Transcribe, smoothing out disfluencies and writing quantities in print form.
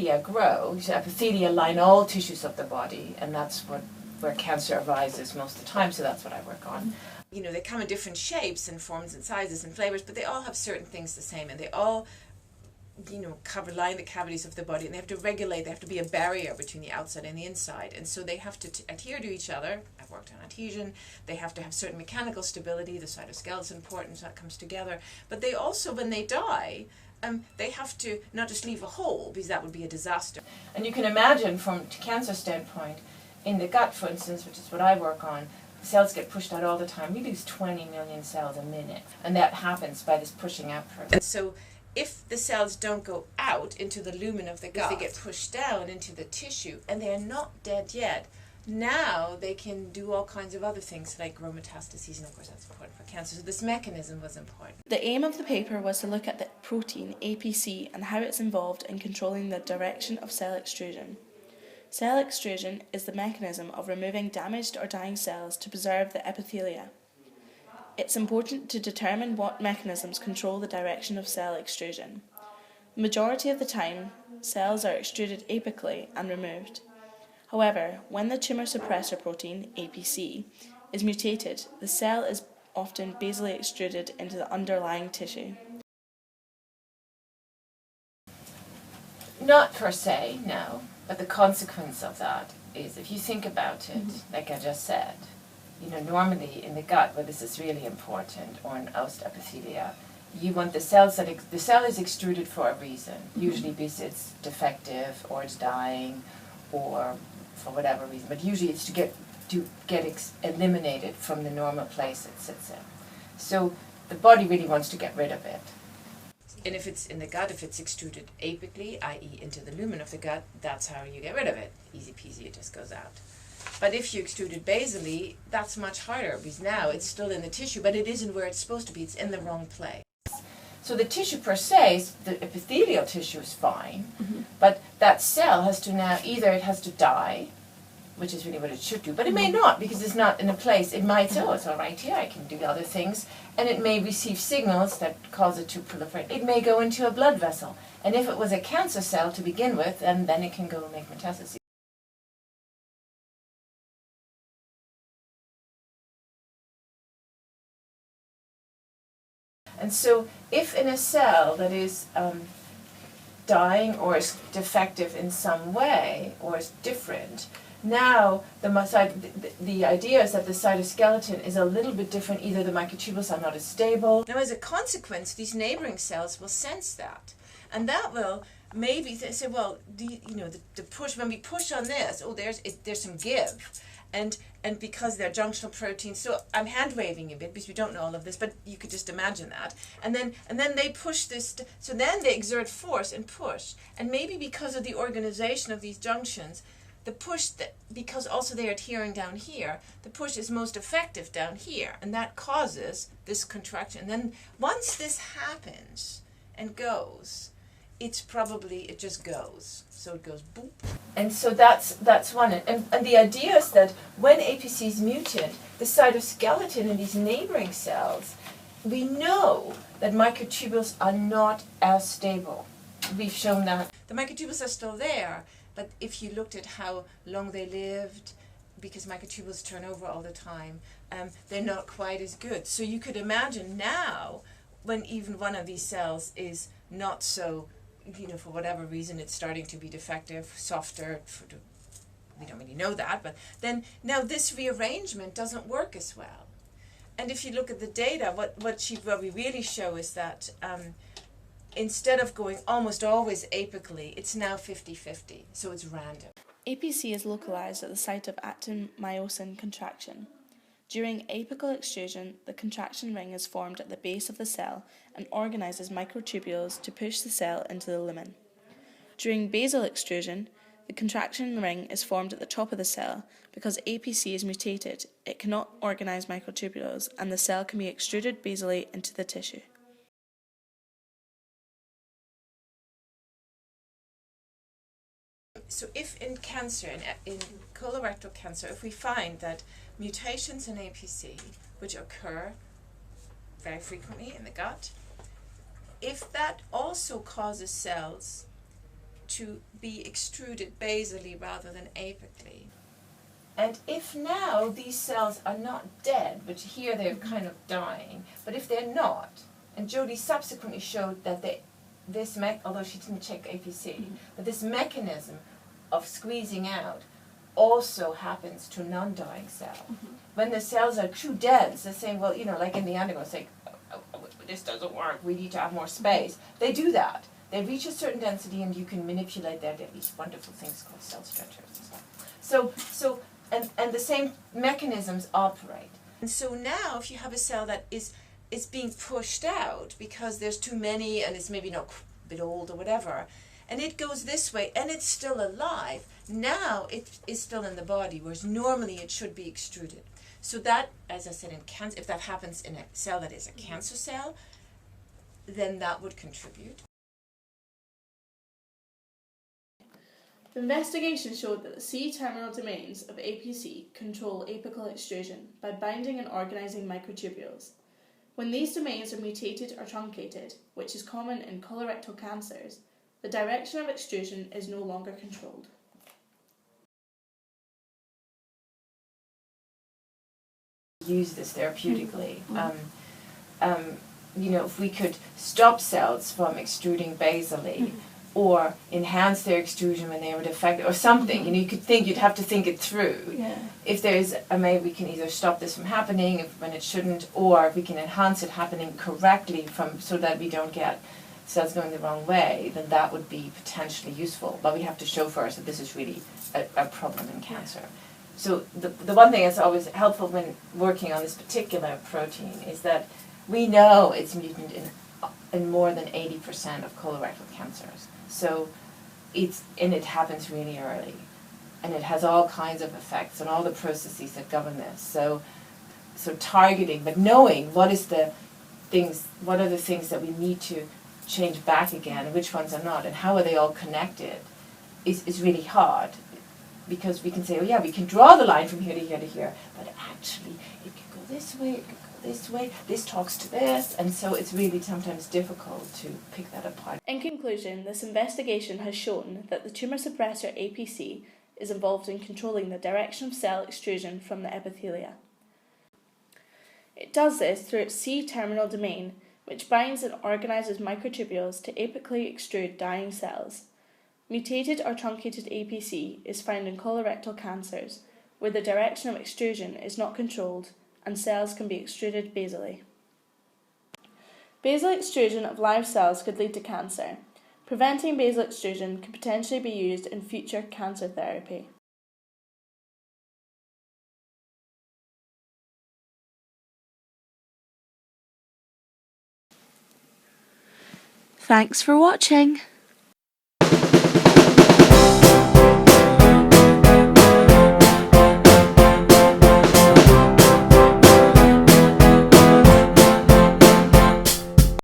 epithelia grow. So epithelia line all tissues of the body, and that's where cancer arises most of the time, so that's what I work on. You know, they come in different shapes and forms and sizes and flavors, but they all have certain things the same, and they all, you know, line the cavities of the body, and they have to regulate, they have to be a barrier between the outside and the inside, and so they have to adhere to each other. I've worked on adhesion. They have to have certain mechanical stability. The cytoskeleton is important, so that comes together. But they also, when they die, they have to not just leave a hole, because that would be a disaster. And you can imagine, from a cancer standpoint, in the gut, for instance, which is what I work on, cells get pushed out all the time. We lose 20 million cells a minute, and that happens by this pushing out process. And so if the cells don't go out into the lumen of the gut, they get pushed down into the tissue, and they're not dead yet. Now they can do all kinds of other things, like grow metastases, and of course that's important for cancer. So this mechanism was important. The aim of the paper was to look at the protein APC and how it's involved in controlling the direction of cell extrusion. Cell extrusion is the mechanism of removing damaged or dying cells to preserve the epithelia. It's important to determine what mechanisms control the direction of cell extrusion. The majority of the time, cells are extruded apically and removed. However, when the tumour suppressor protein, APC, is mutated, the cell is often basally extruded into the underlying tissue. Not per se, no. But the consequence of that is, if you think about it, like I just said, you know, normally in the gut, where this is really important, or in ost epithelia, you want the cells the cell is extruded for a reason, usually because it's defective, or it's dying, or for whatever reason. But usually it's to get eliminated from the normal place it sits in. So the body really wants to get rid of it. And if it's in the gut, if it's extruded apically, i.e. into the lumen of the gut, that's how you get rid of it. Easy peasy, it just goes out. But if you extrude it basally, that's much harder, because now it's still in the tissue, but it isn't where it's supposed to be. It's in the wrong place. So the tissue per se, the epithelial tissue is fine, but that cell has to now, either it has to die, which is really what it should do, but it may not, because it's not in a place. It might say, oh, it's all right here, I can do other things, and it may receive signals that cause it to proliferate. It may go into a blood vessel, and if it was a cancer cell to begin with, then it can go and make metastases. And so if in a cell that is dying or is defective in some way, or is different, now the idea is that the cytoskeleton is a little bit different. Either the microtubules are not as stable. Now as a consequence, these neighboring cells will sense that. And that will maybe say, well, the push, when we push on this, oh, there's some give. And because they're junctional proteins, so I'm hand waving a bit because we don't know all of this, but you could just imagine that. And then they push this, so then they exert force and push. And maybe because of the organization of these junctions, the push, because also they're adhering down here, the push is most effective down here, and that causes this contraction. And then once this happens and goes, it just goes. So it goes boop. And so that's one. And the idea is that when APC is mutant, the cytoskeleton in these neighboring cells, we know that microtubules are not as stable. We've shown that. The microtubules are still there, but if you looked at how long they lived, because microtubules turn over all the time, they're not quite as good. So you could imagine now, when even one of these cells is not so, for whatever reason, it's starting to be defective, softer, we don't really know that, but then now this rearrangement doesn't work as well. And if you look at the data, what we really show is that instead of going almost always apically, it's now 50-50, so it's random. APC is localized at the site of actin-myosin contraction. During apical extrusion, the contraction ring is formed at the base of the cell and organizes microtubules to push the cell into the lumen. During basal extrusion, the contraction ring is formed at the top of the cell. Because APC is mutated, it cannot organize microtubules, and the cell can be extruded basally into the tissue. So if in cancer, in colorectal cancer, if we find that mutations in APC, which occur very frequently in the gut, if that also causes cells to be extruded basally rather than apically. And if now these cells are not dead, but here they're kind of dying, but if they're not, and Jodie subsequently showed that although she didn't check APC, but this mechanism of squeezing out also happens to non-dying cells. When the cells are true dead, they're saying, well, like in the undergo, it's like, oh, this doesn't work, we need to have more space. They do that. They reach a certain density and you can manipulate that. There are these wonderful things called cell stretchers and stuff. And the same mechanisms operate. And so now if you have a cell that is being pushed out because there's too many and it's maybe not a bit old or whatever, and it goes this way and it's still alive, now it is still in the body, whereas normally it should be extruded. So that, as I said, in cancer, if that happens in a cell that is a cancer cell, then that would contribute. The investigation showed that the C-terminal domains of APC control apical extrusion by binding and organising microtubules. When these domains are mutated or truncated, which is common in colorectal cancers, the direction of extrusion is no longer controlled. Use this therapeutically. If we could stop cells from extruding basally, or enhance their extrusion when they were defective, or something. You'd have to think it through. Yeah. If there's maybe we can either stop this from happening when it shouldn't, or if we can enhance it happening correctly so that we don't get cells going the wrong way, then that would be potentially useful. But we have to show first that this is really a problem in cancer. So the one thing that's always helpful when working on this particular protein is that we know it's mutant in more than 80% of colorectal cancers. So it happens really early, and it has all kinds of effects on all the processes that govern this. So targeting, but knowing what are the things that we need to change back again, and which ones are not, and how are they all connected, is really hard. Because we can say, oh yeah, we can draw the line from here to here to here, but actually it can go this way, it can go this way, this talks to this, and so it's really sometimes difficult to pick that apart. In conclusion, this investigation has shown that the tumour suppressor APC is involved in controlling the direction of cell extrusion from the epithelia. It does this through its C-terminal domain, which binds and organises microtubules to apically extrude dying cells. Mutated or truncated APC is found in colorectal cancers, where the direction of extrusion is not controlled and cells can be extruded basally. Basal extrusion of live cells could lead to cancer. Preventing basal extrusion can potentially be used in future cancer therapy. Thanks for watching.